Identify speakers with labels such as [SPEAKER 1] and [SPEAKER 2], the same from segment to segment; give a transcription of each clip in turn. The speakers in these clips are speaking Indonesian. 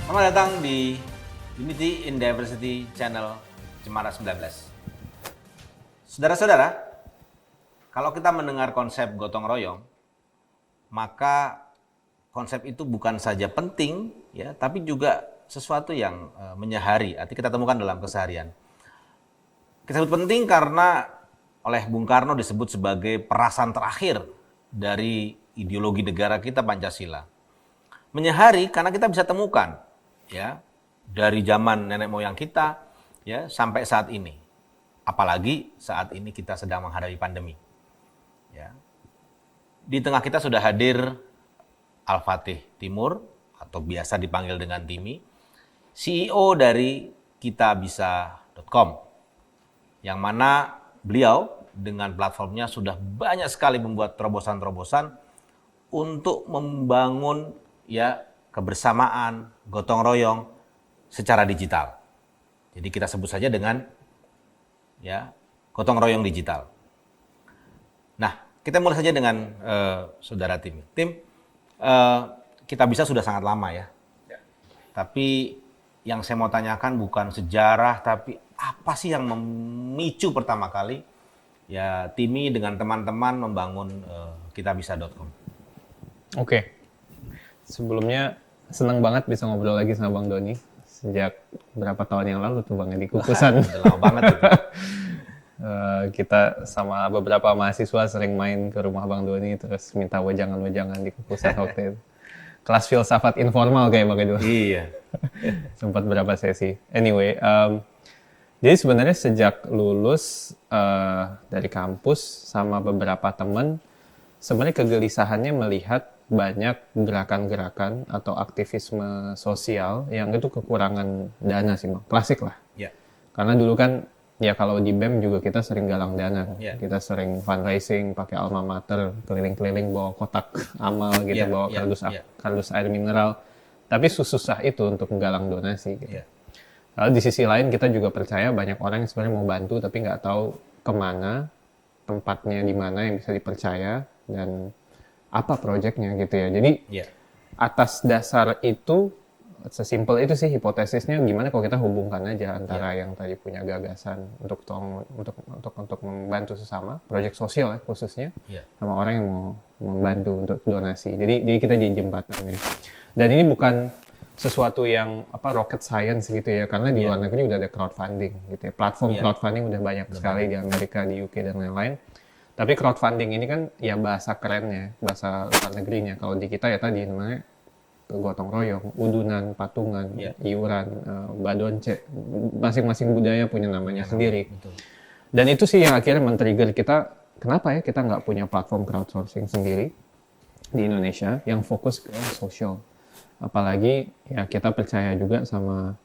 [SPEAKER 1] Selamat datang di Unity in Diversity Channel Cemara 19. Saudara-saudara, kalau kita mendengar konsep gotong royong, maka konsep itu bukan saja penting, ya, tapi juga sesuatu yang menyehari, artinya kita temukan dalam keseharian. Kita sebut penting karena oleh Bung Karno disebut sebagai perasan terakhir dari ideologi negara kita Pancasila. Menyehari karena kita bisa temukan, ya, dari zaman nenek moyang kita, ya, sampai saat ini. Apalagi saat ini kita sedang menghadapi pandemi. Ya. Di tengah kita sudah hadir Al-Fatih Timur atau biasa dipanggil dengan Timi, CEO dari kitabisa.com, yang mana beliau dengan platformnya sudah banyak sekali membuat terobosan-terobosan untuk membangun, ya, kebersamaan, gotong royong secara digital. Jadi kita sebut saja dengan, ya, gotong royong digital. Nah, kita mulai saja dengan saudara Tim. Tim, kita bisa sudah sangat lama, ya. Tapi yang saya mau tanyakan bukan sejarah, tapi apa sih yang memicu pertama kali, ya, Timi dengan teman-teman membangun kitabisa.com?
[SPEAKER 2] Oke. Sebelumnya senang banget bisa ngobrol lagi sama Bang Doni. Sejak berapa tahun yang lalu tuh Bang di Kukusan.
[SPEAKER 1] Udah lama banget itu.
[SPEAKER 2] Kita sama beberapa mahasiswa sering main ke rumah Bang Doni terus minta wejangan-wejangan di Kukusan waktu itu. Kelas filsafat informal kayak Bang dulu.
[SPEAKER 1] Iya.
[SPEAKER 2] Sempat berapa sesi. Anyway, jadi sebenarnya sejak lulus dari kampus sama beberapa teman, sebenarnya kegelisahannya melihat banyak gerakan-gerakan atau aktivisme sosial yang itu kekurangan dana sih Bang. Klasik lah.
[SPEAKER 1] Ya.
[SPEAKER 2] Karena dulu kan ya kalau di BEM juga kita sering galang dana.
[SPEAKER 1] Ya.
[SPEAKER 2] Kita sering fundraising pakai alma mater, keliling-keliling bawa kotak amal gitu, bawa kardus air mineral. Tapi susah itu untuk menggalang donasi gitu.
[SPEAKER 1] Ya.
[SPEAKER 2] Lalu di sisi lain kita juga percaya banyak orang yang sebenarnya mau bantu tapi nggak tahu kemana, tempatnya di mana yang bisa dipercaya dan apa proyeknya gitu ya. Jadi atas dasar itu, sesimpel itu sih hipotesisnya, gimana kalau kita hubungkan aja antara yang tadi punya gagasan untuk membantu sesama, proyek sosial ya khususnya, sama orang yang mau membantu untuk donasi. Jadi kita di jembatan ini. Dan ini bukan sesuatu yang rocket science gitu ya, karena di luar negeri udah ada crowdfunding gitu ya. Platform crowdfunding udah banyak sekali di Amerika, di UK dan lain-lain. Tapi crowdfunding ini kan ya bahasa kerennya, bahasa luar negerinya. Kalau di kita ya tadi namanya gotong royong, udunan, patungan, iuran, badonce. Masing-masing budaya punya namanya sendiri.
[SPEAKER 1] Betul.
[SPEAKER 2] Dan itu sih yang akhirnya men-trigger kita, kenapa ya kita nggak punya platform crowdsourcing sendiri di Indonesia yang fokus ke sosial. Apalagi ya kita percaya juga sama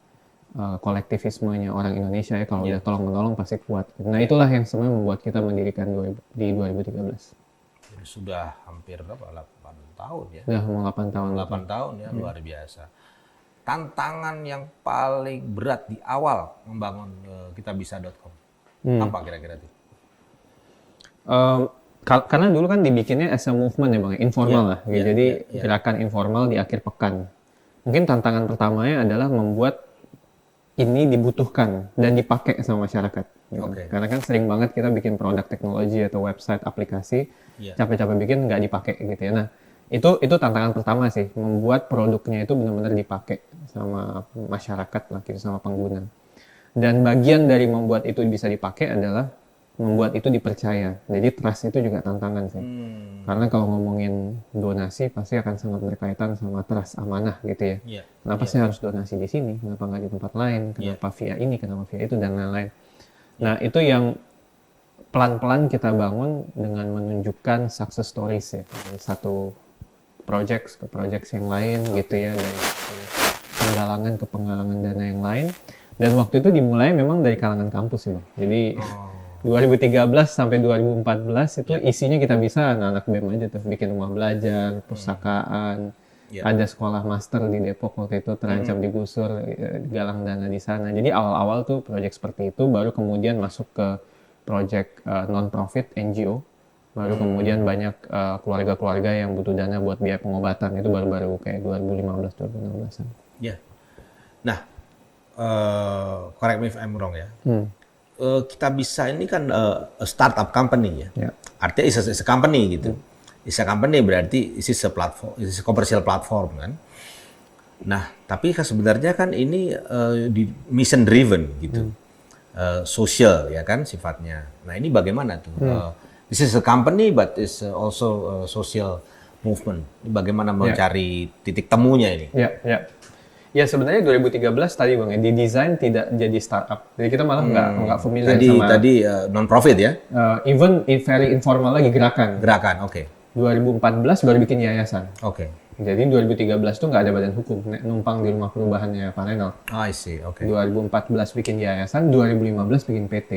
[SPEAKER 2] kolektivismenya orang Indonesia ya, kalau udah tolong-menolong pasti kuat. Nah itulah yang sebenarnya membuat kita mendirikan di 2013.
[SPEAKER 1] Jadi sudah hampir berapa? 8 tahun ya?
[SPEAKER 2] Udah mau 8 tahun.
[SPEAKER 1] 8 tahun ya, luar biasa. Tantangan yang paling berat di awal membangun kitabisa.com, apa kira-kira itu?
[SPEAKER 2] Karena dulu kan dibikinnya as a movement ya Bang, informal lah. Jadi gerakan informal di akhir pekan. Mungkin tantangan pertamanya adalah membuat ini dibutuhkan dan dipakai sama masyarakat. Gitu. Karena kan sering banget kita bikin produk teknologi atau website, aplikasi, capek-capek bikin nggak dipakai gitu ya. Nah, itu tantangan pertama sih, membuat produknya itu benar-benar dipakai sama masyarakat lah, gitu, sama pengguna. Dan bagian dari membuat itu bisa dipakai adalah membuat itu dipercaya. Jadi trust itu juga tantangan sih. Karena kalau ngomongin donasi pasti akan sangat berkaitan sama trust, amanah gitu ya. Kenapa sih harus donasi di sini? Kenapa nggak di tempat lain? Kenapa via ini? Kenapa via itu? Dan lain-lain. Nah itu yang pelan-pelan kita bangun dengan menunjukkan success stories ya. Dari satu project ke project yang lain gitu ya. Dari penggalangan ke penggalangan dana yang lain. Dan waktu itu dimulai memang dari kalangan kampus ya Bang. Jadi 2013 sampai 2014 itu isinya kita bisa anak-anak BEM aja tuh, bikin rumah belajar, perpustakaan, ada sekolah master di Depok waktu itu terancam digusur, galang dana di sana. Jadi awal-awal tuh proyek seperti itu, baru kemudian masuk ke proyek non-profit NGO, baru kemudian banyak keluarga-keluarga yang butuh dana buat biaya pengobatan, itu baru-baru kayak 2015-2016an.
[SPEAKER 1] Ya, Nah, correct me if I'm wrong ya. Kita bisa ini kan a startup company ya.
[SPEAKER 2] Ya.
[SPEAKER 1] Artinya is a company gitu. Is a company berarti is a platform, is a commercial platform kan. Nah, tapi kan sebenarnya kan ini di mission driven gitu. Social ya kan sifatnya. Nah, ini bagaimana tuh? This is a company but is also a social movement. Ini bagaimana mencari titik temunya ini?
[SPEAKER 2] Ya, ya. Ya sebenarnya 2013 tadi Bang ya, didesain tidak jadi startup. Jadi kita malah nggak familiar sama
[SPEAKER 1] Tadi non profit ya?
[SPEAKER 2] even very informal lagi gerakan.
[SPEAKER 1] Gerakan, oke.
[SPEAKER 2] 2014 baru bikin yayasan.
[SPEAKER 1] Oke.
[SPEAKER 2] Jadi 2013 tuh nggak ada badan hukum, numpang di rumah perubahannya Pak Renald.
[SPEAKER 1] Oh, I see, oke.
[SPEAKER 2] 2014 bikin yayasan, 2015 bikin PT.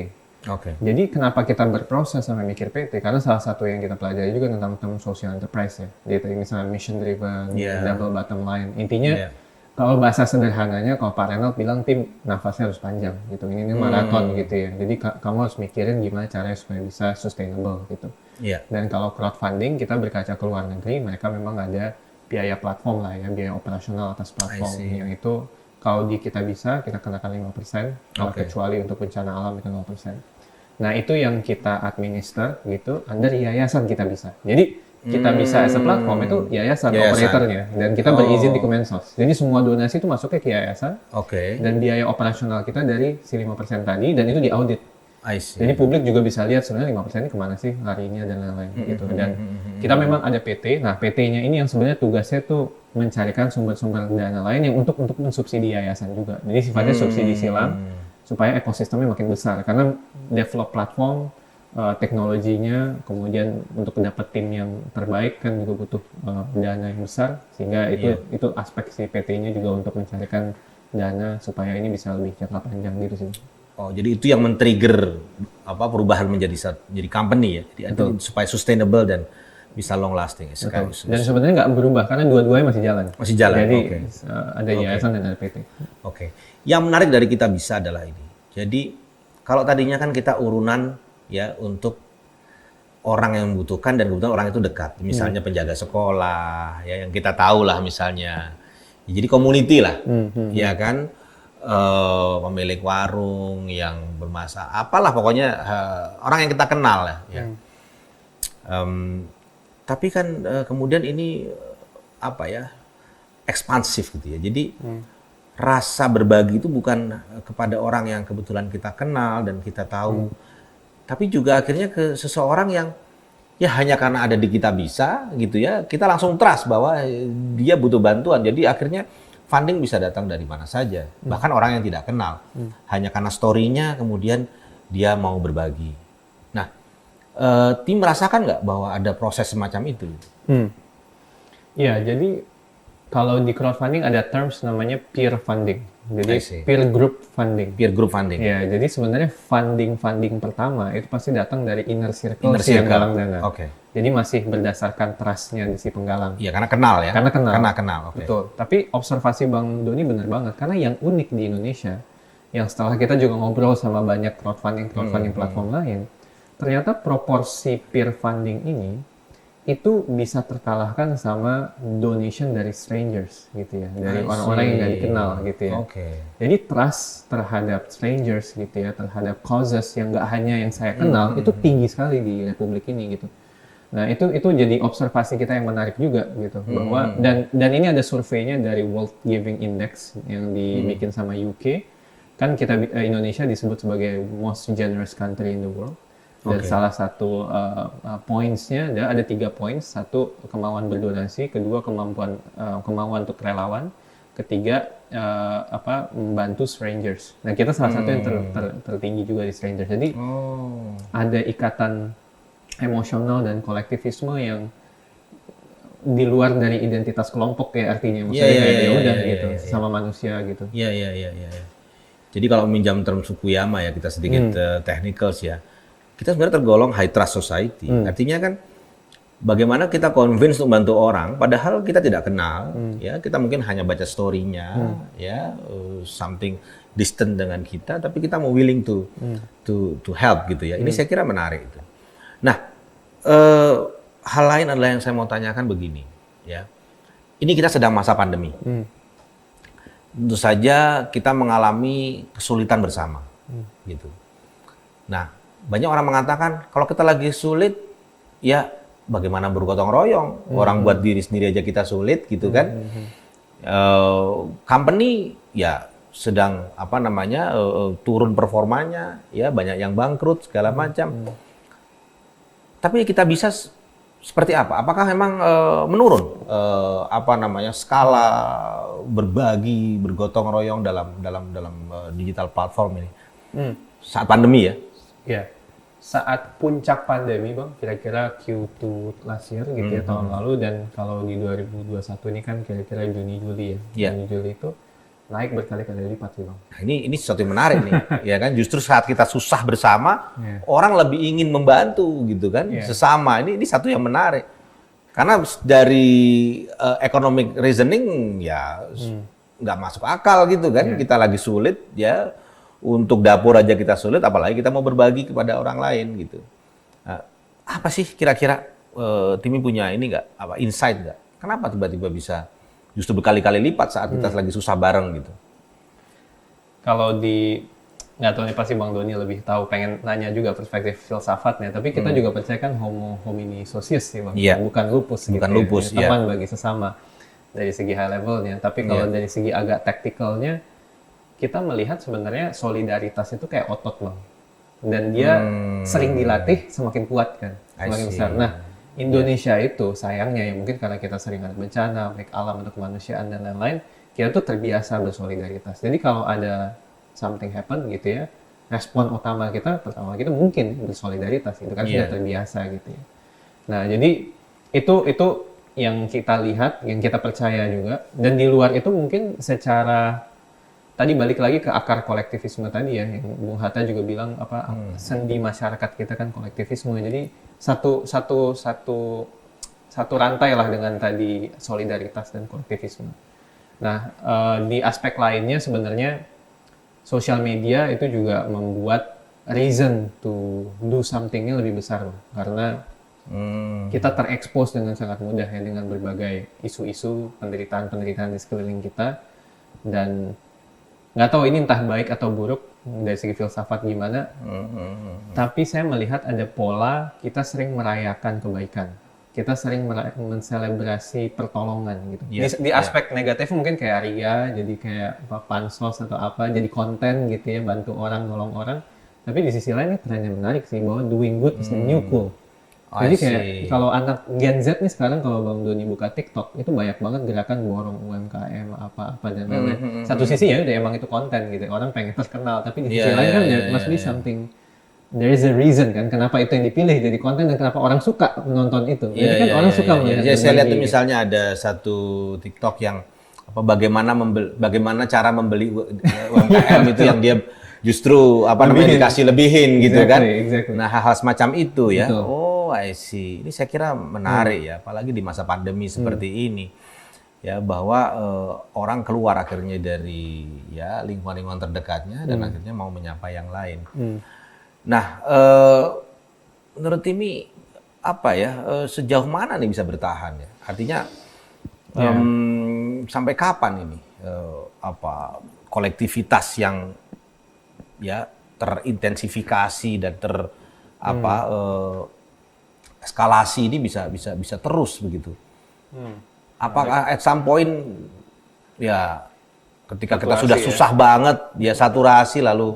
[SPEAKER 1] Oke.
[SPEAKER 2] Jadi kenapa kita berproses sampai mikir PT? Karena salah satu yang kita pelajari juga tentang social enterprise ya. Jadi misalnya mission driven, double bottom line. Intinya kalau bahasa sederhananya, kalau Pak Renald bilang tim nafasnya harus panjang gitu. Ini maraton gitu ya. Jadi kamu harus mikirin gimana caranya supaya bisa sustainable gitu.
[SPEAKER 1] Iya.
[SPEAKER 2] Dan kalau crowdfunding kita berkaca ke luar negeri, mereka memang ada biaya platform lah ya, biaya operasional atas platform. Yang itu kalau di kita bisa, kita kenakan 5%, kalau kecuali untuk bencana alam itu 0%. Nah itu yang kita administer gitu, under yayasan kita bisa. Jadi kita bisa as a platform itu yayasan. Operatornya, dan kita berizin di Kemensos. Jadi semua donasi itu masuknya ke yayasan, dan biaya operasional kita dari si 5% tadi, dan itu diaudit. Jadi publik juga bisa lihat sebenarnya 5% ini kemana sih larinya dan lain-lain gitu. Dan kita memang ada PT. Nah PT-nya ini yang sebenarnya tugasnya tuh mencarikan sumber-sumber dana lain yang untuk mensubsidi yayasan juga. Jadi sifatnya subsidi silang supaya ekosistemnya makin besar. Karena develop platform, teknologinya, kemudian untuk dapetin yang terbaik kan juga butuh dana yang besar. Sehingga itu aspek si PT-nya juga untuk mencarikan dana supaya ini bisa lebih jangka panjang gitu sih.
[SPEAKER 1] Oh, jadi itu yang men-trigger perubahan menjadi company ya. Jadi supaya sustainable dan bisa long lasting.
[SPEAKER 2] Dan sebenarnya nggak berubah karena dua-duanya masih jalan.
[SPEAKER 1] Masih jalan.
[SPEAKER 2] Jadi ada yayasan dan ada PT.
[SPEAKER 1] Oke. Yang menarik dari kita bisa adalah ini. Jadi kalau tadinya kan kita urunan ya untuk orang yang membutuhkan dan kebetulan orang itu dekat. Misalnya penjaga sekolah ya yang kita tahu lah misalnya. Ya, jadi community lah. Ya kan? Pemilik warung yang bermasalah, apalah pokoknya orang yang kita kenal ya. Tapi kan kemudian ini ekspansif gitu ya. Jadi rasa berbagi itu bukan kepada orang yang kebetulan kita kenal dan kita tahu, tapi juga akhirnya ke seseorang yang ya hanya karena ada di kita bisa gitu ya, kita langsung trust bahwa dia butuh bantuan. Jadi akhirnya funding bisa datang dari mana saja, bahkan orang yang tidak kenal, hanya karena story-nya kemudian dia mau berbagi. Nah, tim merasakan nggak bahwa ada proses semacam itu?
[SPEAKER 2] Ya, jadi kalau di crowdfunding ada terms namanya peer funding, jadi peer group funding.
[SPEAKER 1] Peer group funding.
[SPEAKER 2] Ya, jadi sebenarnya funding pertama itu pasti datang dari inner circle si yang galang dana. Jadi masih berdasarkan trust-nya di si penggalang.
[SPEAKER 1] Iya, karena kenal ya.
[SPEAKER 2] Karena kenal.
[SPEAKER 1] Okay.
[SPEAKER 2] Betul. Tapi observasi Bang Doni benar banget. Karena yang unik di Indonesia, yang setelah kita juga ngobrol sama banyak crowdfunding platform lain, ternyata proporsi peer funding ini itu bisa terkalahkan sama donation dari strangers gitu ya, dari orang-orang yang nggak dikenal gitu ya. Jadi trust terhadap strangers gitu ya, terhadap causes yang nggak hanya yang saya kenal itu tinggi sekali di Republik ini gitu. Nah itu jadi observasi kita yang menarik juga gitu, bahwa dan ini ada surveinya dari World Giving Index yang dibikin sama UK, kan kita Indonesia disebut sebagai most generous country in the world, dan salah satu points-nya ada 3 points. Satu, kemauan berdonasi; kedua, kemauan untuk relawan; ketiga, membantu strangers. Nah kita salah satu yang tertinggi juga di strangers. Jadi ada ikatan emosional dan kolektivisme yang di luar dari identitas kelompok ya, artinya maksudnya sama manusia gitu.
[SPEAKER 1] Iya. Jadi kalau meminjam term Fukuyama ya, kita sedikit technicals ya. Kita sebenarnya tergolong high trust society. Artinya kan bagaimana kita convince untuk bantu orang padahal kita tidak kenal ya, kita mungkin hanya baca story-nya ya, something distant dengan kita, tapi kita mau willing to help gitu ya. Ini saya kira menarik itu. Nah, hal lain adalah yang saya mau tanyakan begini, ya. Ini kita sedang masa pandemi. tentu saja kita mengalami kesulitan bersama, gitu. Nah, banyak orang mengatakan kalau kita lagi sulit, ya bagaimana bergotong royong? Orang buat diri sendiri aja kita sulit, gitu kan? Company ya sedang turun performanya, ya banyak yang bangkrut segala macam. Tapi kita bisa seperti apa? Apakah memang menurun skala berbagi, bergotong royong dalam digital platform ini saat pandemi ya?
[SPEAKER 2] Ya, saat puncak pandemi Bang, kira-kira Q2 last year gitu ya, tahun lalu, dan kalau di 2021 ini kan kira-kira Juni-Juli ya. Juni-Juli itu naik berkali-kali lipat sih Bang.
[SPEAKER 1] Nah, ini sesuatu yang menarik nih, ya kan? Justru saat kita susah bersama, orang lebih ingin membantu gitu kan, sesama. Ini satu yang menarik. Karena dari economic reasoning ya nggak masuk akal gitu kan. Kita lagi sulit ya, untuk dapur aja kita sulit, apalagi kita mau berbagi kepada orang lain gitu. Nah, apa sih kira-kira Timi punya ini nggak, insight nggak? Kenapa tiba-tiba bisa justru berkali-kali lipat saat kita lagi susah bareng gitu?
[SPEAKER 2] Kalau nggak tahu nih, pasti Bang Doni lebih tahu, pengen nanya juga perspektif filsafatnya, tapi kita juga percaya kan homo homini socius sih Bang, bukan lupus gitu,
[SPEAKER 1] lupus,
[SPEAKER 2] teman bagi sesama dari segi high levelnya. Tapi kalau dari segi agak taktikalnya, kita melihat sebenarnya solidaritas itu kayak otot Bang, dan dia sering dilatih semakin kuat kan, semakin besar. Nah, Indonesia itu sayangnya ya, mungkin karena kita sering ada bencana, baik alam atau kemanusiaan dan lain-lain, kita tuh terbiasa bersolidaritas. Jadi kalau ada something happen gitu ya, respon pertama kita mungkin bersolidaritas, itu kan sudah terbiasa gitu ya. Nah, jadi itu yang kita lihat, yang kita percaya juga, dan di luar itu mungkin secara tadi balik lagi ke akar kolektivisme tadi ya, yang Bung Hatta juga bilang sendi masyarakat kita kan kolektivisme. Jadi satu rantai lah dengan tadi solidaritas dan kolektivisme. Nah, di aspek lainnya sebenarnya sosial media itu juga membuat reason to do something-nya lebih besar, karena kita terekspos dengan sangat mudah ya, dengan berbagai isu-isu penderitaan di sekeliling kita. Dan nggak tahu ini entah baik atau buruk dari segi filsafat gimana, tapi saya melihat ada pola kita sering merayakan kebaikan, kita sering menselebrasi pertolongan gitu. Di aspek negatif mungkin kayak ria, jadi kayak pansos atau apa, jadi konten gitu ya, bantu orang, nolong orang. Tapi di sisi lain ini tren yang menarik sih, bahwa doing good is the new cool. Jadi kayak kalau anak Gen Z nih sekarang, kalau Bang Doni buka TikTok, itu banyak banget gerakan borong UMKM apa-apa dan lain-lain. Satu sisi ya udah emang itu konten gitu, orang pengen terkenal, tapi di sisi lain kan there must be something, there is a reason kan kenapa itu yang dipilih jadi konten dan kenapa orang suka menonton itu. Jadi kan orang suka melihat.
[SPEAKER 1] Saya lihat tuh misalnya ada satu TikTok yang bagaimana cara membeli UMKM itu yang dia justru dikasih lebihin gitu kan. Nah, hal-hal semacam itu ya. Betul. I see. Ini saya kira menarik ya, apalagi di masa pandemi seperti ini. Ya, bahwa orang keluar akhirnya dari ya lingkungan-lingkungan terdekatnya dan akhirnya mau menyapa yang lain. Nah, menurut Timi apa ya, sejauh mana nih bisa bertahan ya? Artinya sampai kapan ini kolektivitas yang ya terintensifikasi dan eskalasi ini bisa terus begitu. Apakah at some point ya ketika kita sudah susah banget ya saturasi lalu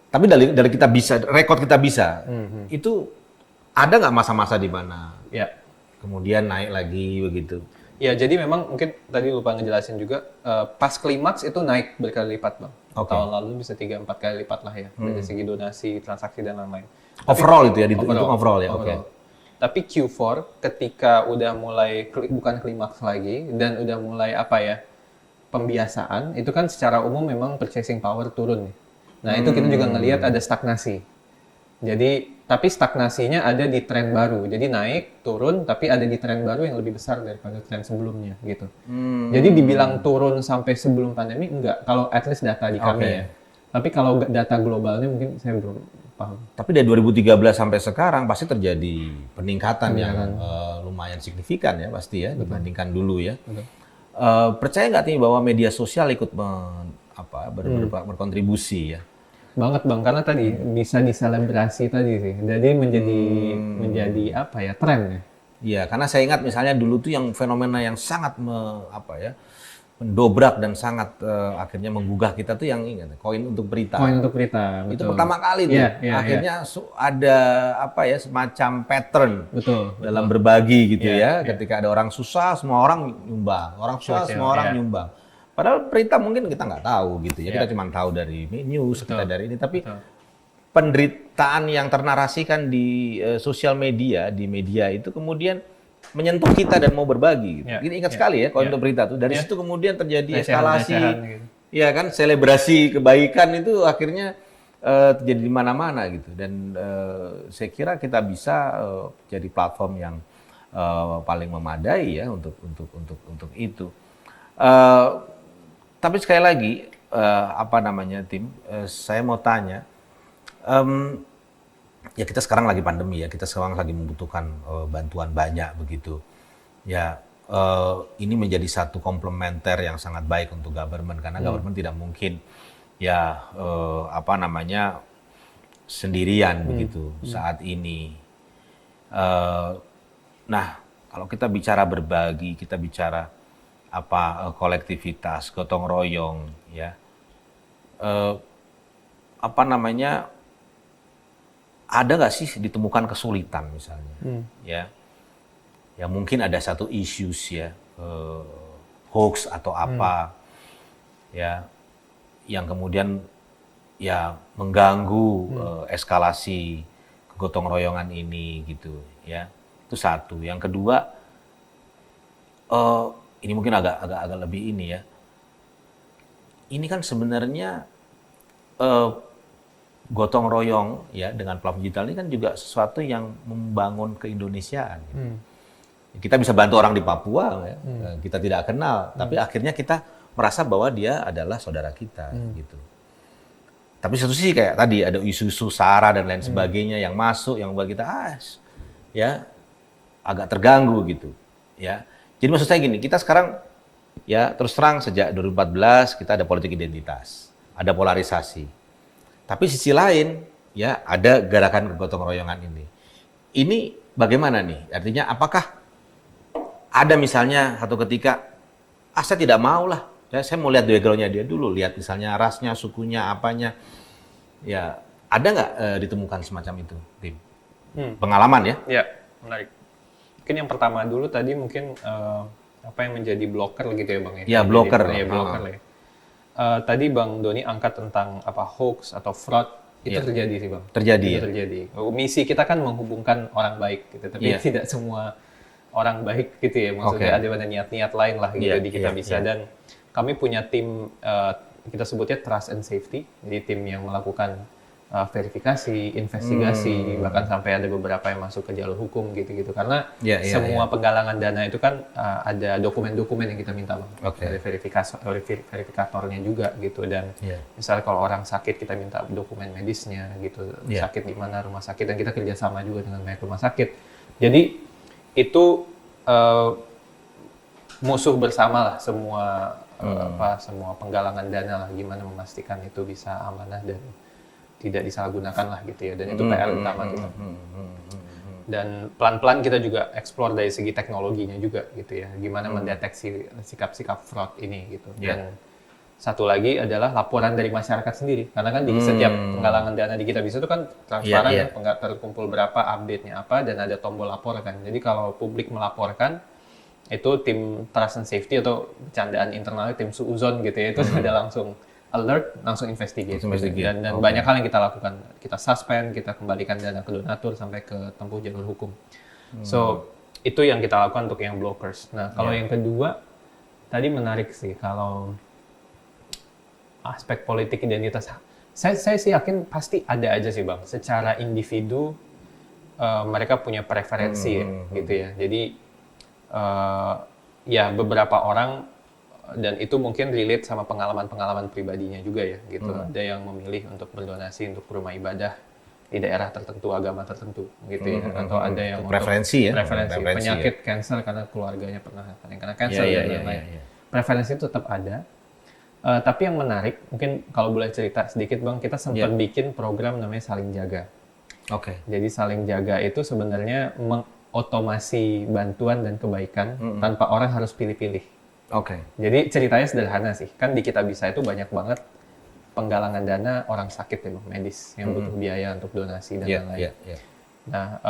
[SPEAKER 1] tapi dari kita bisa, rekod kita bisa, itu ada nggak masa-masa di mana kemudian naik lagi begitu?
[SPEAKER 2] Ya, jadi memang mungkin tadi lupa ngejelasin juga, pas klimaks itu naik berkali lipat Bang. Tahun lalu bisa 3-4 kali lipat lah ya, dari segi donasi, transaksi dan lain-lain.
[SPEAKER 1] Overall itu ya, itu overall ya, oke.
[SPEAKER 2] Tapi Q4 ketika udah mulai bukan klimaks lagi dan udah mulai pembiasaan, itu kan secara umum memang purchasing power turun. Nah, itu kita juga ngelihat ada stagnasi. Jadi, tapi stagnasinya ada di tren baru. Jadi naik, turun, tapi ada di tren baru yang lebih besar daripada tren sebelumnya gitu. Jadi dibilang turun sampai sebelum pandemi enggak, kalau at least data di kami ya. Tapi kalau data globalnya mungkin saya belum paham.
[SPEAKER 1] Tapi dari 2013 sampai sekarang pasti terjadi peningkatan yang lumayan signifikan ya pasti ya. Betul. Dibandingkan dulu ya. Percaya nggak Tim bahwa media sosial ikut berkontribusi ya?
[SPEAKER 2] Banget Bang, karena tadi bisa diselebrasi tadi sih. Jadi menjadi apa ya, tren ya.
[SPEAKER 1] Iya, karena saya ingat misalnya dulu tuh yang fenomena yang sangat mendobrak dan sangat akhirnya menggugah kita tuh yang ingat koin untuk berita.
[SPEAKER 2] Koin untuk berita,
[SPEAKER 1] Itu
[SPEAKER 2] betul.
[SPEAKER 1] pertama kali tuh. Akhirnya ada semacam pattern
[SPEAKER 2] Betul.
[SPEAKER 1] dalam berbagi gitu ya. Ketika ada orang susah, semua orang nyumbang. Orang susah, semua orang nyumbang. Padahal berita mungkin kita nggak tahu gitu ya. Kita cuma tahu dari news, kita dari ini. Tapi penderitaan yang ternarasikan di sosial media, di media itu kemudian menyentuh kita dan mau berbagi. Gitu. Ini ingat sekali ya, kalau untuk berita tuh. Dari situ kemudian terjadi eskalasi,
[SPEAKER 2] gitu.
[SPEAKER 1] ya kan, selebrasi kebaikan itu akhirnya terjadi di mana-mana gitu. Dan saya kira kita bisa jadi platform yang paling memadai ya untuk itu. Tapi sekali lagi, Tim, saya mau tanya. Ya kita sekarang lagi pandemi ya, kita sekarang lagi membutuhkan bantuan banyak begitu. Ya ini menjadi satu komplementer yang sangat baik untuk government karena government tidak mungkin ya sendirian begitu saat ini. Nah kalau kita bicara berbagi, kita bicara kolektivitas, gotong royong, ya ada nggak sih ditemukan kesulitan misalnya, ya mungkin ada satu issues ya, hoax atau apa, ya, yang kemudian ya mengganggu eskalasi kegotong royongan ini gitu, ya, itu satu. Yang kedua, ini mungkin agak lebih ini ya, ini kan sebenarnya gotong royong ya dengan platform digital ini kan juga sesuatu yang membangun keindonesiaan. Kita bisa bantu orang di Papua, ya. Kita tidak kenal, tapi akhirnya kita merasa bahwa dia adalah saudara kita, gitu. Tapi satu sisi kayak tadi ada isu-isu SARA dan lain sebagainya yang masuk, yang membuat kita ya agak terganggu gitu, ya. Jadi maksud saya gini, kita sekarang ya terus terang sejak 2014 kita ada politik identitas, ada polarisasi. Tapi sisi lain, ya ada gerakan gotong royongan ini. Ini bagaimana nih? Artinya apakah ada misalnya satu ketika, saya tidak mau lah, saya mau lihat background-nya dia dulu, lihat misalnya rasnya, sukunya, apanya. Ya ada nggak ditemukan semacam itu, Tim? Pengalaman ya?
[SPEAKER 2] Ya, menarik. Mungkin yang pertama dulu tadi mungkin apa yang menjadi blocker gitu ya Bang ya?
[SPEAKER 1] Ya, blocker.
[SPEAKER 2] Ya, blocker lah ya. Tadi Bang Doni angkat tentang hoax atau fraud itu terjadi sih Bang.
[SPEAKER 1] Terjadi.
[SPEAKER 2] Itu terjadi. Misi kita kan menghubungkan orang baik gitu, tapi tidak semua orang baik gitu ya. Maksudnya ada niat-niat lain lah gitu di kita bisa. Dan kami punya tim kita sebutnya trust and safety. Jadi tim yang melakukan verifikasi, investigasi, bahkan sampai ada beberapa yang masuk ke jalur hukum gitu-gitu. Karena semua penggalangan dana itu kan ada dokumen-dokumen yang kita minta Bang. Dari verifikatornya juga gitu. Dan misalnya kalau orang sakit kita minta dokumen medisnya gitu. Sakit di mana rumah sakit, dan kita kerjasama juga dengan banyak rumah sakit. Jadi itu musuh bersama lah semua semua penggalangan dana lah, gimana memastikan itu bisa amanah dan tidak disalahgunakan lah gitu ya, dan itu PR utama kita. Dan pelan-pelan kita juga explore dari segi teknologinya juga gitu ya, gimana mendeteksi sikap-sikap fraud ini gitu. Dan satu lagi adalah laporan dari masyarakat sendiri, karena kan di setiap penggalangan dana di Kitabisa itu kan transparan, terkumpul berapa, update-nya apa, dan ada tombol lapor kan. Jadi kalau publik melaporkan, itu tim trust and safety atau bercandaan internalnya tim suuzon gitu ya, itu ada langsung alert, langsung investigate. Dan banyak hal yang kita lakukan. Kita suspend, kita kembalikan dana ke donatur sampai ke tempuh jalur hukum. So, itu yang kita lakukan untuk yang blockers. Nah, kalau yang kedua, tadi menarik sih, kalau aspek politik identitas. Saya sih yakin pasti ada aja sih Bang. Secara individu, mereka punya preferensi ya, gitu ya. Jadi, ya beberapa orang, dan itu mungkin relate sama pengalaman-pengalaman pribadinya juga ya gitu. Ada yang memilih untuk berdonasi untuk rumah ibadah di daerah tertentu, agama tertentu gitu ya. Atau ada yang
[SPEAKER 1] preferensi ya,
[SPEAKER 2] preferensi penyakit cancer karena keluarganya pernah yang kena cancer dan lain-lain. preferensi itu tetap ada. Tapi yang menarik, mungkin kalau boleh cerita sedikit Bang, kita sempat bikin program namanya Saling Jaga.
[SPEAKER 1] Oke.
[SPEAKER 2] Jadi Saling Jaga itu sebenarnya mengotomasi bantuan dan kebaikan tanpa orang harus pilih-pilih.
[SPEAKER 1] Oke.
[SPEAKER 2] Jadi ceritanya sederhana sih, kan di Kitabisa itu banyak banget penggalangan dana orang sakit ya Bang, medis yang butuh biaya untuk donasi dan lain-lain. Nah,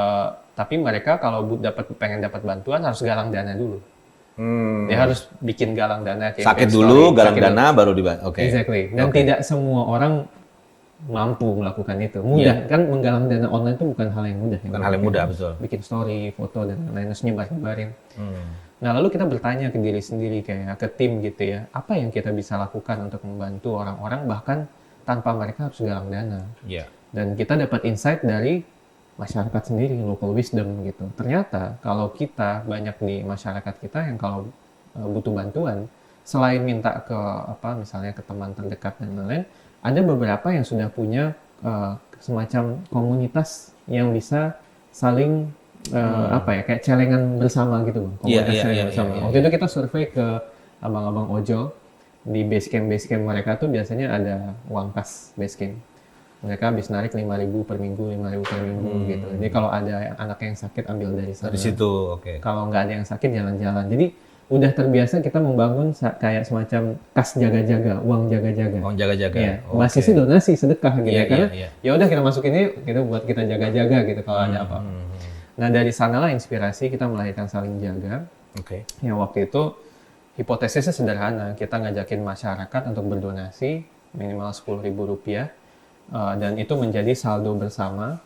[SPEAKER 2] tapi mereka kalau pengen dapat bantuan harus galang dana dulu. Dia harus bikin galang dana kayak
[SPEAKER 1] Sakit dulu, galang dana baru dibantu. Oke.
[SPEAKER 2] Exactly. Dan tidak semua orang mampu melakukan itu. Mudah kan menggalang dana online itu bukan hal yang mudah.
[SPEAKER 1] Bukan hal yang mudah, betul.
[SPEAKER 2] Bikin story, foto dan lain-lain, terus nyebarin. Nah, lalu kita bertanya ke diri sendiri kayak ke tim gitu ya, apa yang kita bisa lakukan untuk membantu orang-orang bahkan tanpa mereka harus galang dana. Dan kita dapat insight dari masyarakat sendiri, local wisdom gitu. Ternyata kalau kita banyak di masyarakat kita yang kalau butuh bantuan, selain minta ke misalnya ke teman terdekat dan lain-lain, ada beberapa yang sudah punya semacam komunitas yang bisa saling kayak celengan bersama gitu, komunitas celengan bersama. Waktu itu kita survei ke abang-abang ojol di basecamp mereka tuh biasanya ada uang kas basecamp. Mereka habis narik 5.000 per minggu gitu. Jadi kalau ada anak yang sakit ambil dari sana.
[SPEAKER 1] Di situ, oke.
[SPEAKER 2] Kalau nggak ada yang sakit jalan-jalan. Jadi udah terbiasa kita membangun kayak semacam kas jaga-jaga, uang jaga-jaga.
[SPEAKER 1] Uang jaga-jaga.
[SPEAKER 2] Ya, basisnya donasi, sedekah gitu ya. Karena ya udah kita masukin ini gitu buat kita jaga-jaga gitu kalau ada apa. Nah, dari sanalah inspirasi kita melahirkan Saling Jaga.
[SPEAKER 1] Oke.
[SPEAKER 2] Yang waktu itu hipotesisnya sederhana, kita ngajakin masyarakat untuk berdonasi minimal Rp10.000. Dan itu menjadi saldo bersama.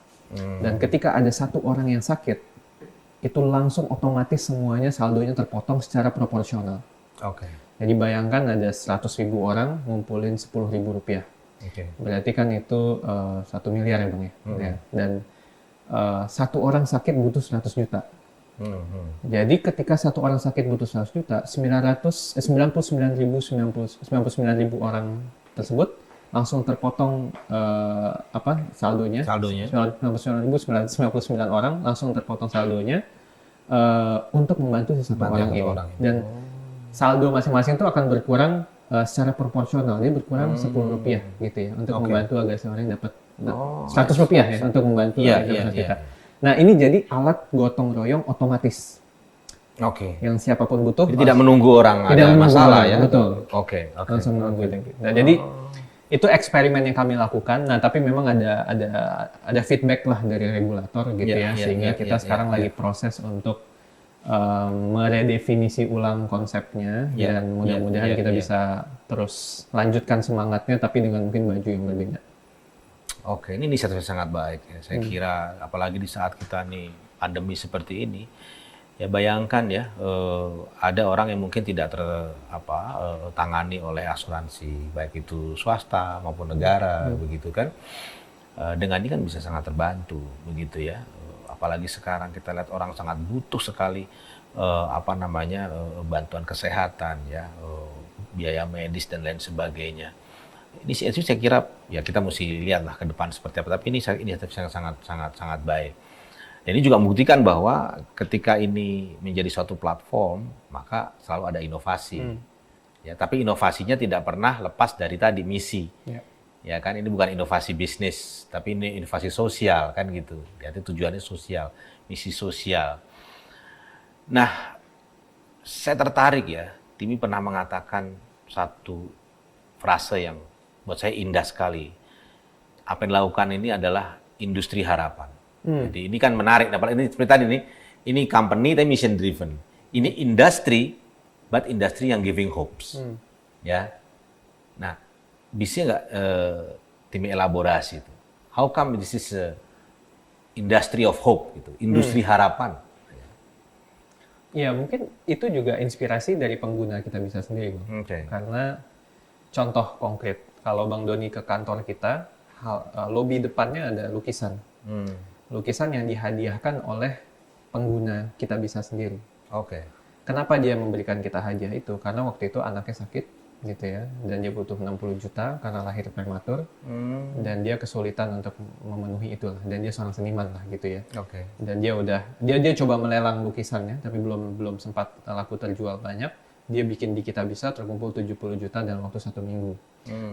[SPEAKER 2] Dan ketika ada satu orang yang sakit, itu langsung otomatis semuanya saldonya terpotong secara proporsional.
[SPEAKER 1] Oke.
[SPEAKER 2] Jadi bayangkan ada 100.000 orang ngumpulin Rp10.000. Berarti kan itu 1 miliar ya Bang ya. Dan satu orang sakit butuh 100 juta. Jadi ketika satu orang sakit butuh 100 juta, 99.000 orang tersebut langsung terpotong saldonya. 99.999 orang langsung terpotong saldonya untuk membantu satu orang ini. Dan saldo masing-masing itu akan berkurang secara proporsional. Dia berkurang Rp10 gitu ya untuk membantu agar seorang dapat Rp100 ya untuk membantu kita. Nah, ini jadi alat gotong royong otomatis. Yang siapapun butuh.
[SPEAKER 1] Jadi tidak menunggu orang ada masalah ya.
[SPEAKER 2] Betul. Langsung menunggu. Nah, jadi itu eksperimen yang kami lakukan. Nah, tapi memang ada feedback lah dari regulator gitu sehingga kita sekarang lagi proses untuk meredefinisi ulang konsepnya dan mudah-mudahan kita bisa terus lanjutkan semangatnya tapi dengan mungkin baju yang berbeda.
[SPEAKER 1] Oke, ini inisiatif sangat baik ya. Saya kira apalagi di saat kita nih pandemi seperti ini, ya bayangkan ya ada orang yang mungkin tidak tertangani oleh asuransi baik itu swasta maupun negara begitu kan. Dengan ini kan bisa sangat terbantu begitu ya. Apalagi sekarang kita lihat orang sangat butuh sekali bantuan kesehatan ya, biaya medis dan lain sebagainya. Ini saya kira ya kita mesti lihatlah ke depan seperti apa. Tapi ini sangat baik. Dan ini juga membuktikan bahwa ketika ini menjadi suatu platform, maka selalu ada inovasi. Ya, tapi inovasinya tidak pernah lepas dari tadi misi. Ya kan, ini bukan inovasi bisnis, tapi ini inovasi sosial kan gitu. Jadi tujuannya sosial, misi sosial. Nah, saya tertarik ya. Timi pernah mengatakan satu frase yang buat saya indah sekali. Apa yang dilakukan ini adalah industri harapan. Jadi ini kan menarik. Nah, ini seperti tadi ini company tapi mission driven. Ini industri, but industri yang giving hopes. Ya. Nah, bisa nggak Timi elaborasi itu? How come this is a industry of hope gitu, industri harapan?
[SPEAKER 2] Ya mungkin itu juga inspirasi dari pengguna Kitabisa sendiri, Bang. Karena contoh konkret, kalau Bang Doni ke kantor kita, lobi depannya ada lukisan. Lukisan yang dihadiahkan oleh pengguna Kitabisa sendiri. Kenapa dia memberikan kita hadiah itu? Karena waktu itu anaknya sakit, gitu ya, dan dia butuh 60 juta karena lahir prematur, dan dia kesulitan untuk memenuhi itulah, dan dia seorang seniman lah, gitu ya. Dan dia coba melelang lukisannya, tapi belum sempat laku terjual banyak. dia bikin di Kitabisa terkumpul 70 juta dalam waktu 1 minggu.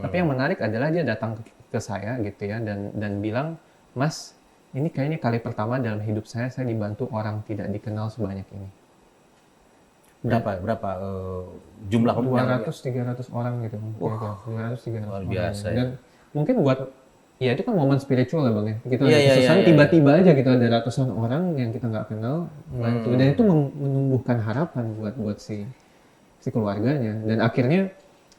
[SPEAKER 2] Tapi yang menarik adalah dia datang ke saya gitu ya dan bilang, Mas, ini kayaknya kali pertama dalam hidup saya dibantu orang tidak dikenal sebanyak ini.
[SPEAKER 1] Berapa jumlah
[SPEAKER 2] 200-300 orang gitu. 200-300
[SPEAKER 1] luar
[SPEAKER 2] orang.
[SPEAKER 1] biasa ya.
[SPEAKER 2] Dan mungkin buat, ya itu kan momen spiritual ya Bang ya. Kita
[SPEAKER 1] Iya,
[SPEAKER 2] ada
[SPEAKER 1] iya,
[SPEAKER 2] kesusahan,
[SPEAKER 1] iya, iya.
[SPEAKER 2] tiba-tiba aja gitu ada ratusan orang yang kita nggak kenal bantu. Dan itu menumbuhkan harapan buat si keluarganya. Dan akhirnya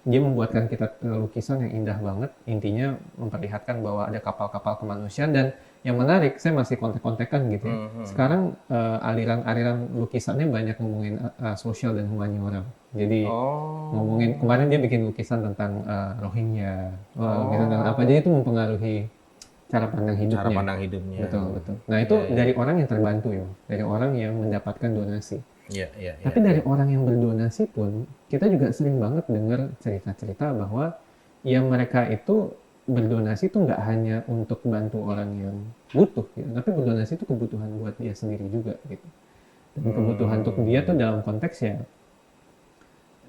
[SPEAKER 2] dia membuatkan kita lukisan yang indah banget. Intinya memperlihatkan bahwa ada kapal-kapal kemanusiaan. Dan yang menarik, saya masih kontek-kontekan gitu ya. Sekarang aliran lukisannya banyak ngomongin sosial dan humaniora. Jadi ngomongin, kemarin dia bikin lukisan tentang Rohingya, gitu, tentang apa, jadi itu mempengaruhi cara pandang hidupnya.
[SPEAKER 1] Cara pandang hidupnya.
[SPEAKER 2] Betul. Nah itu dari orang yang terbantu ya, dari orang yang mendapatkan donasi.
[SPEAKER 1] Iya.
[SPEAKER 2] Tapi dari orang yang berdonasi pun, kita juga sering banget dengar cerita-cerita bahwa ya mereka itu berdonasi itu nggak hanya untuk bantu orang yang butuh, gitu, tapi berdonasi itu kebutuhan buat dia sendiri juga gitu. Dan kebutuhan untuk dia tuh dalam konteksnya,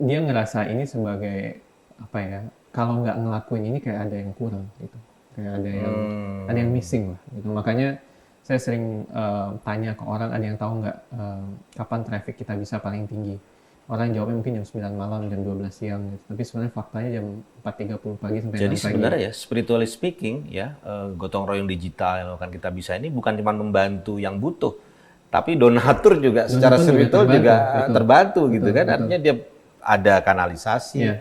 [SPEAKER 2] dia ngerasa ini sebagai apa ya? Kalau nggak ngelakuin ini kayak ada yang kurang gitu, kayak ada yang missing lah gitu. Makanya saya sering tanya ke orang, ada yang tahu nggak kapan traffic Kitabisa paling tinggi? Orang jawabnya mungkin jam 9 malam, jam 12 siang gitu. Tapi sebenarnya faktanya jam 4.30 pagi sampai 6
[SPEAKER 1] Jadi
[SPEAKER 2] pagi.
[SPEAKER 1] sebenarnya ya, spiritually speaking ya, gotong royong digital yang akan Kitabisa ini bukan cuma membantu yang butuh, tapi donatur juga secara spiritual juga terbantu gitu kan. Artinya dia ada kanalisasi.
[SPEAKER 2] Iya.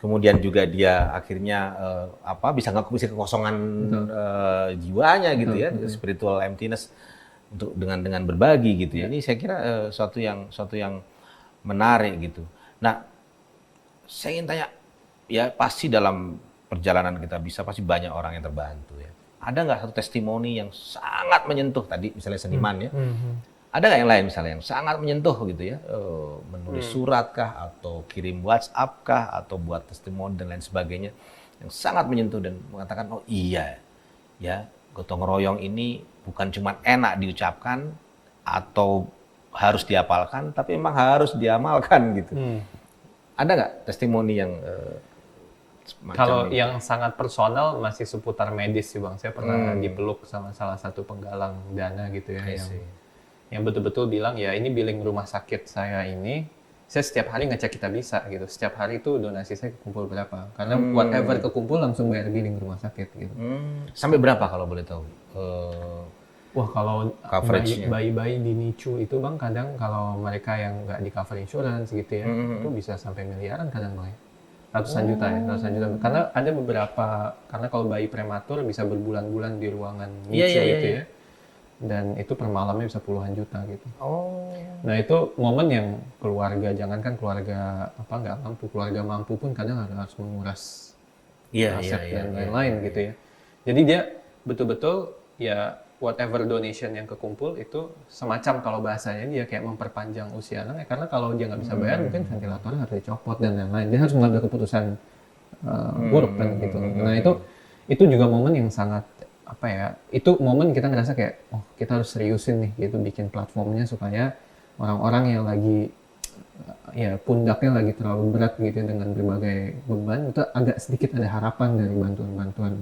[SPEAKER 1] Kemudian juga dia akhirnya bisa kekosongan jiwanya gitu ya, spiritual emptiness untuk dengan berbagi gitu ya. Ini saya kira suatu yang menarik gitu. Nah, saya ingin tanya, ya pasti dalam perjalanan kita bisa pasti banyak orang yang terbantu ya. Ada nggak satu testimoni yang sangat menyentuh tadi, misalnya seniman ya? Ada nggak yang lain misalnya yang sangat menyentuh gitu ya? Menulis surat kah, atau kirim WhatsApp kah, atau buat testimoni dan lain sebagainya yang sangat menyentuh dan mengatakan, oh iya ya, gotong royong ini bukan cuma enak diucapkan atau harus dihafalkan, tapi memang harus diamalkan gitu. Ada nggak testimoni yang
[SPEAKER 2] kalau yang sangat personal masih seputar medis sih Bang. Saya pernah dipeluk sama salah satu penggalang dana gitu ya, yang betul-betul bilang ya ini billing rumah sakit saya ini, saya setiap hari ngecek Kitabisa gitu. Setiap hari itu donasi saya kekumpul berapa. Karena whatever kekumpul langsung bayar billing rumah sakit gitu.
[SPEAKER 1] Sampai berapa kalau boleh tahu?
[SPEAKER 2] Wah kalau
[SPEAKER 1] Coverage-nya.
[SPEAKER 2] bayi-bayi di NICU itu Bang, kadang kalau mereka yang nggak di cover insurance gitu ya, itu bisa sampai miliaran kadang Bang ya. Ratusan juta. Karena ada beberapa, karena kalau bayi prematur bisa berbulan-bulan di ruangan NICU gitu ya. Dan itu per malamnya bisa puluhan juta gitu. Nah itu momen yang keluarga, jangankan keluarga nggak mampu, keluarga mampu pun kadang harus menguras aset dan lain-lain gitu ya. Jadi dia betul-betul ya whatever donation yang kekumpul itu semacam, kalau bahasanya dia kayak memperpanjang usia anaknya, karena kalau dia nggak bisa bayar mungkin ventilatornya harus dicopot dan lain-lain. Dia harus mengambil keputusan buruk kan gitu. Nah itu juga momen yang sangat itu momen kita ngerasa kayak kita harus seriusin nih gitu, bikin platformnya supaya orang-orang yang lagi ya pundaknya lagi terlalu berat gitu dengan berbagai beban, itu agak sedikit ada harapan dari bantuan-bantuan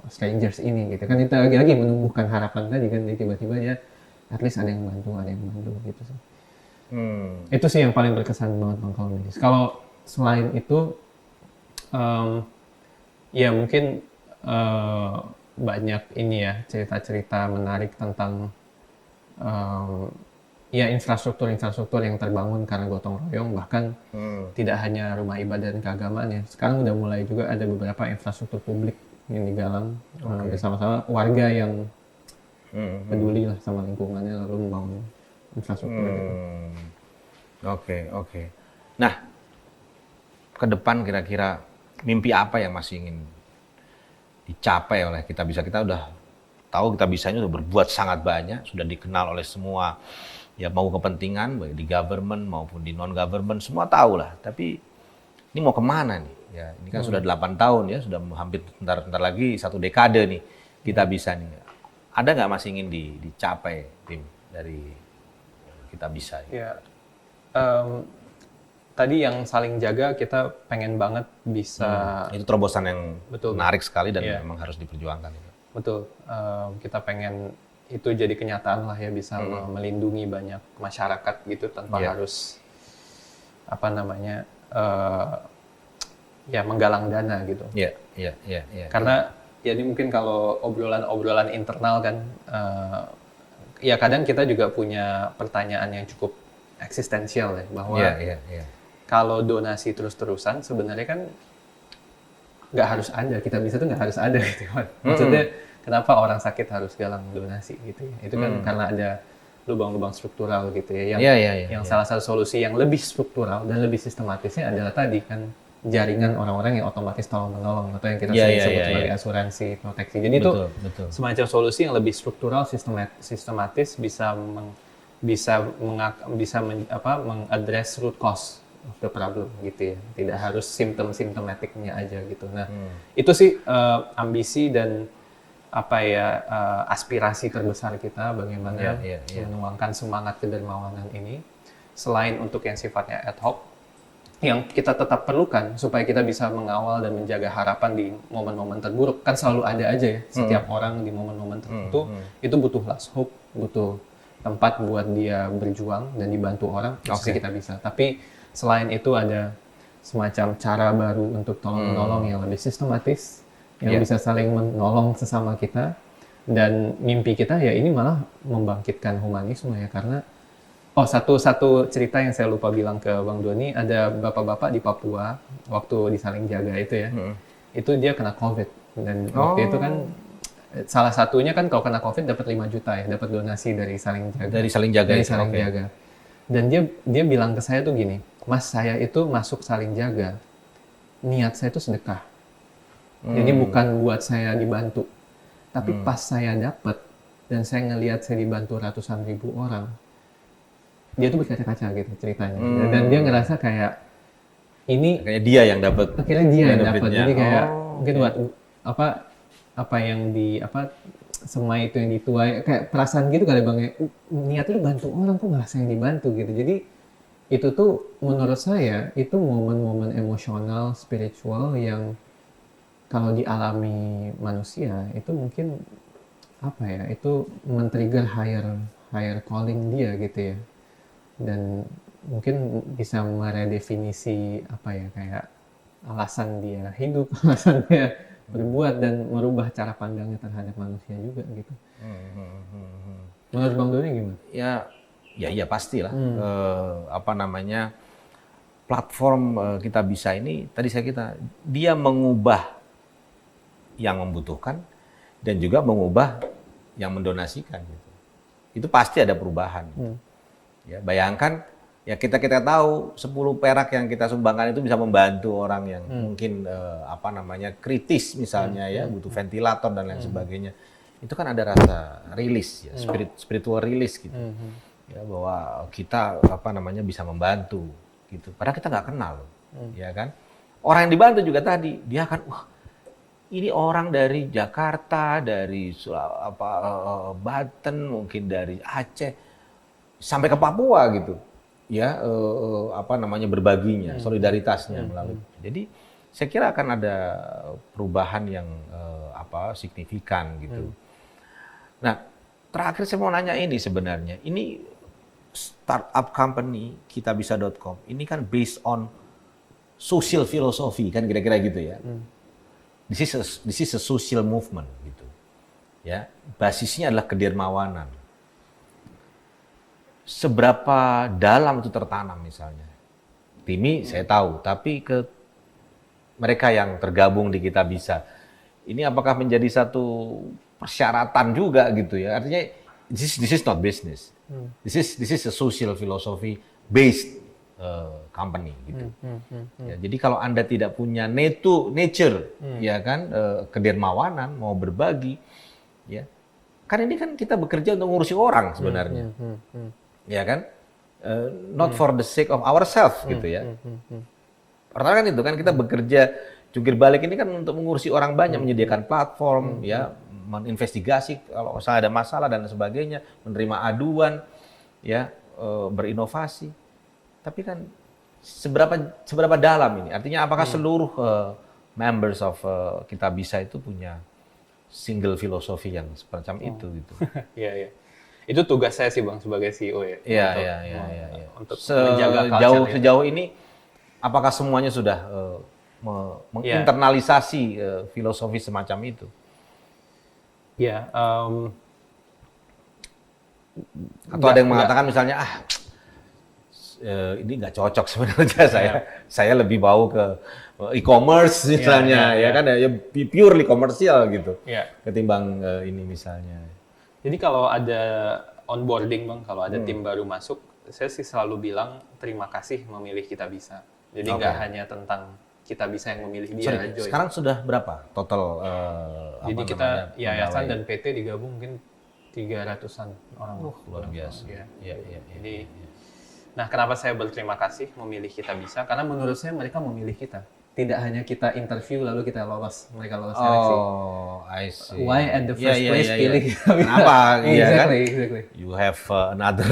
[SPEAKER 2] strangers ini gitu kan. Kita lagi-lagi menumbuhkan harapan tadi kan, jadi tiba-tiba ya at least ada yang bantu gitu sih. Itu sih yang paling berkesan banget Bang kalau medis. Kalau selain itu ya mungkin banyak ini ya cerita-cerita menarik tentang ya infrastruktur yang terbangun karena gotong royong, bahkan tidak hanya rumah ibadah dan keagamaan ya. Sekarang udah mulai juga ada beberapa infrastruktur publik yang digalang bersama-sama warga yang peduli lah sama lingkungannya, lalu membangun infrastruktur gitu.
[SPEAKER 1] Oke. Nah, ke depan kira-kira mimpi apa yang masih ingin dicapai oleh Kitabisa? Kita udah tahu Kitabisanya sudah berbuat sangat banyak, sudah dikenal oleh semua ya, mau kepentingan baik di government maupun di non government, semua tahu lah. Tapi ini mau kemana nih? Ya, ini kan sudah 8 tahun ya, sudah hampir bentar lagi 1 dekade nih Kitabisa nih. Ada nggak masih ingin dicapai tim dari Kitabisa?
[SPEAKER 2] Ya, tadi yang saling jaga kita pengen banget bisa
[SPEAKER 1] Itu terobosan yang
[SPEAKER 2] Betul.
[SPEAKER 1] menarik sekali dan
[SPEAKER 2] Iya.
[SPEAKER 1] memang harus diperjuangkan.
[SPEAKER 2] betul kita pengen itu jadi kenyataan lah ya bisa melindungi banyak masyarakat gitu tanpa
[SPEAKER 1] Iya.
[SPEAKER 2] harus apa namanya ya menggalang dana gitu.
[SPEAKER 1] Iya.
[SPEAKER 2] Karena jadi mungkin kalau obrolan-obrolan internal kan ya kadang kita juga punya pertanyaan yang cukup eksistensial ya bahwa
[SPEAKER 1] Iya.
[SPEAKER 2] kalau donasi terus-terusan sebenarnya kan nggak harus ada, kita bisa tuh nggak harus ada gitu kan. Maksudnya kenapa orang sakit harus galang donasi gitu ya. Itu kan karena ada lubang-lubang struktural gitu ya. Yang,
[SPEAKER 1] Iya.
[SPEAKER 2] salah satu solusi yang lebih struktural dan lebih sistematisnya adalah tadi kan jaringan orang-orang yang otomatis tolong-menolong atau yang kita
[SPEAKER 1] Iya,
[SPEAKER 2] sering
[SPEAKER 1] iya,
[SPEAKER 2] sebut
[SPEAKER 1] iya,
[SPEAKER 2] sebagai
[SPEAKER 1] iya.
[SPEAKER 2] asuransi proteksi. Jadi itu
[SPEAKER 1] Betul.
[SPEAKER 2] semacam solusi yang lebih struktural, sistematis bisa mengaddress root cause of the problem gitu ya. Tidak harus simptom-simptomatiknya aja gitu. Nah, itu sih ambisi dan aspirasi terbesar kita bagaimana
[SPEAKER 1] Iya.
[SPEAKER 2] menuangkan semangat kedermawanan ini selain untuk yang sifatnya ad hoc yang kita tetap perlukan supaya kita bisa mengawal dan menjaga harapan di momen-momen terburuk kan selalu ada aja ya setiap orang di momen-momen tertentu itu butuh last hope, butuh tempat buat dia berjuang dan dibantu orang pasti kita bisa. Tapi selain itu ada semacam cara baru untuk tolong-menolong yang lebih sistematis yang bisa saling menolong sesama kita dan mimpi kita ya ini malah membangkitkan humanisme ya karena satu cerita yang saya lupa bilang ke Bang Doni, ada bapak-bapak di Papua waktu di Saling Jaga itu ya, itu dia kena COVID dan waktu itu kan salah satunya kan kalau kena COVID dapat 5 juta ya, dapat donasi dari Saling Jaga.
[SPEAKER 1] Dari Saling Jaga.
[SPEAKER 2] Dari Saling Jaga. Dan dia bilang ke saya tuh gini, Mas saya itu masuk Saling Jaga, niat saya itu sedekah. Jadi bukan buat saya dibantu, tapi pas saya dapat dan saya ngelihat saya dibantu ratusan ribu orang. Dia tuh berkaca-kaca gitu ceritanya dan dia ngerasa kayak ini
[SPEAKER 1] Kayaknya dia yang dapat.
[SPEAKER 2] akhirnya dia yang dapat
[SPEAKER 1] benefitnya.
[SPEAKER 2] jadi kayak mungkin buat apa yang semai itu yang dituai kayak perasaan gitu kali Bang ya niat lu bantu orang kok ngerasa yang dibantu gitu jadi itu tuh menurut saya itu momen-momen emosional spiritual yang kalau dialami manusia itu mungkin itu men-trigger higher calling dia gitu ya dan mungkin bisa meredefinisi kayak alasan dia hidup, alasan dia berbuat dan merubah cara pandangnya terhadap manusia juga gitu. Menurut Bang Doni gimana?
[SPEAKER 1] Ya pastilah. Platform kita bisa ini tadi dia mengubah yang membutuhkan dan juga mengubah yang mendonasikan gitu. Itu pasti ada perubahan. Ya, bayangkan ya kita tahu 10 perak yang kita sumbangkan itu bisa membantu orang yang mungkin kritis misalnya ya butuh ventilator dan lain sebagainya. Itu kan ada rasa rilis ya, spiritual rilis gitu. Ya bahwa kita bisa membantu gitu. Padahal kita nggak kenal ya kan. Orang yang dibantu juga tadi dia akan ini orang dari Jakarta, dari Banten, mungkin dari Aceh sampai ke Papua gitu ya berbaginya solidaritasnya melalui jadi saya kira akan ada perubahan yang signifikan gitu. Nah terakhir saya mau nanya ini sebenarnya ini startup company kitabisa.com ini kan based on social philosophy kan kira-kira gitu ya. This is a social movement gitu ya basisnya adalah kedermawanan. Seberapa dalam itu tertanam misalnya. Timi saya tahu, tapi ke mereka yang tergabung di Kitabisa, ini apakah menjadi satu persyaratan juga gitu ya? Artinya this is not business. This is a social philosophy based company gitu. Ya, jadi kalau Anda tidak punya nature ya kan kedermawanan mau berbagi ya. Kan ini kan kita bekerja untuk ngurusi orang sebenarnya. Ya kan, not for the sake of ourselves gitu ya. Pertama kan itu kan kita bekerja jungkir balik ini kan untuk mengurusi orang banyak, menyediakan platform, ya, menginvestigasi kalau ada masalah dan sebagainya, menerima aduan, ya, berinovasi. Tapi kan seberapa dalam ini? Artinya apakah seluruh members of Kitabisa itu punya single filosofi yang semacam itu gitu?
[SPEAKER 2] Iya, iya. Itu tugas saya sih Bang sebagai CEO ya.
[SPEAKER 1] Iya,
[SPEAKER 2] untuk,
[SPEAKER 1] iya, iya, iya.
[SPEAKER 2] Untuk menjaga culture
[SPEAKER 1] Sejauh ini apakah semuanya sudah menginternalisasi filosofi semacam itu?
[SPEAKER 2] Ya,
[SPEAKER 1] Atau ada yang mengatakan misalnya ini nggak cocok sebenarnya saya lebih bau ke e-commerce misalnya ya kan ya purely komersial gitu ketimbang ini misalnya.
[SPEAKER 2] Jadi kalau ada onboarding Bang, kalau ada tim baru masuk, saya sih selalu bilang terima kasih memilih Kitabisa. Jadi nggak hanya tentang Kitabisa yang memilih dia aja.
[SPEAKER 1] Sekarang sudah berapa total?
[SPEAKER 2] Jadi kita yayasan dan PT digabung mungkin 300-an orang.
[SPEAKER 1] Luar biasa.
[SPEAKER 2] Iya. Jadi, nah kenapa saya berterima kasih memilih Kitabisa? Karena menurut saya mereka memilih kita. Tidak hanya kita interview lalu kita lolos, mereka lolos seleksi.
[SPEAKER 1] Oh, I see.
[SPEAKER 2] Why at the first place pilih Kitabisa?
[SPEAKER 1] Kenapa?
[SPEAKER 2] Exactly.
[SPEAKER 1] You have another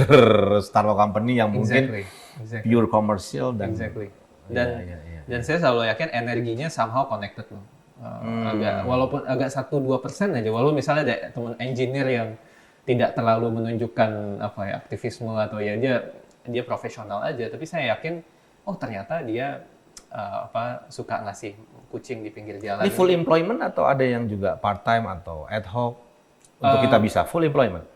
[SPEAKER 1] startup company yang mungkin pure commercial dan
[SPEAKER 2] dan saya selalu yakin energinya somehow connected loh. Walaupun agak 1-2% aja, walaupun misalnya ada teman engineer yang tidak terlalu menunjukkan aktivisme atau ya dia profesional aja, tapi saya yakin ternyata dia suka ngasih kucing di pinggir jalan.
[SPEAKER 1] Ini full employment atau ada yang juga part time atau ad hoc untuk Kitabisa full employment?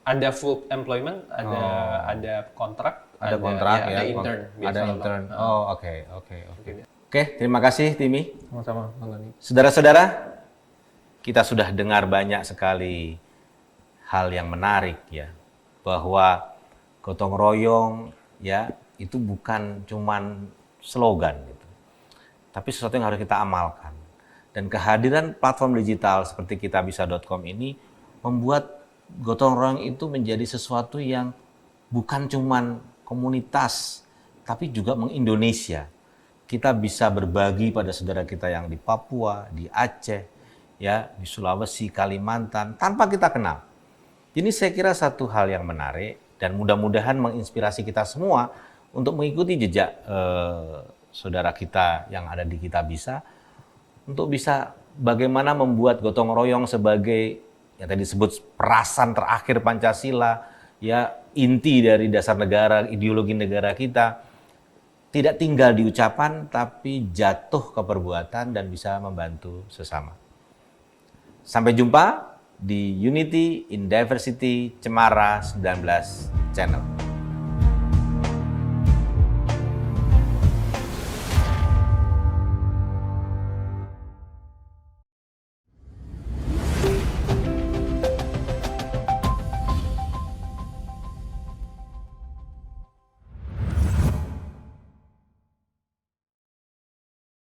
[SPEAKER 2] Ada full employment, ada kontrak,
[SPEAKER 1] ada kontrak ya,
[SPEAKER 2] ada intern.
[SPEAKER 1] Ada intern. Oke, terima kasih Timi.
[SPEAKER 2] Sama-sama, Bang Doni.
[SPEAKER 1] Saudara-saudara, kita sudah dengar banyak sekali hal yang menarik ya, bahwa gotong royong ya itu bukan cuman slogan gitu, tapi sesuatu yang harus kita amalkan. Dan kehadiran platform digital seperti kitabisa.com ini membuat gotong royong itu menjadi sesuatu yang bukan cuman komunitas, tapi juga mengindonesia. Kita bisa berbagi pada saudara kita yang di Papua, di Aceh, ya, di Sulawesi, Kalimantan, tanpa kita kenal. Ini saya kira satu hal yang menarik dan mudah-mudahan menginspirasi kita semua untuk mengikuti jejak saudara kita yang ada di Kitabisa, untuk bisa bagaimana membuat gotong royong sebagai yang tadi disebut perasan terakhir Pancasila, ya inti dari dasar negara, ideologi negara kita, tidak tinggal di ucapan tapi jatuh ke perbuatan dan bisa membantu sesama. Sampai jumpa di Unity in Diversity Cemara 19 Channel.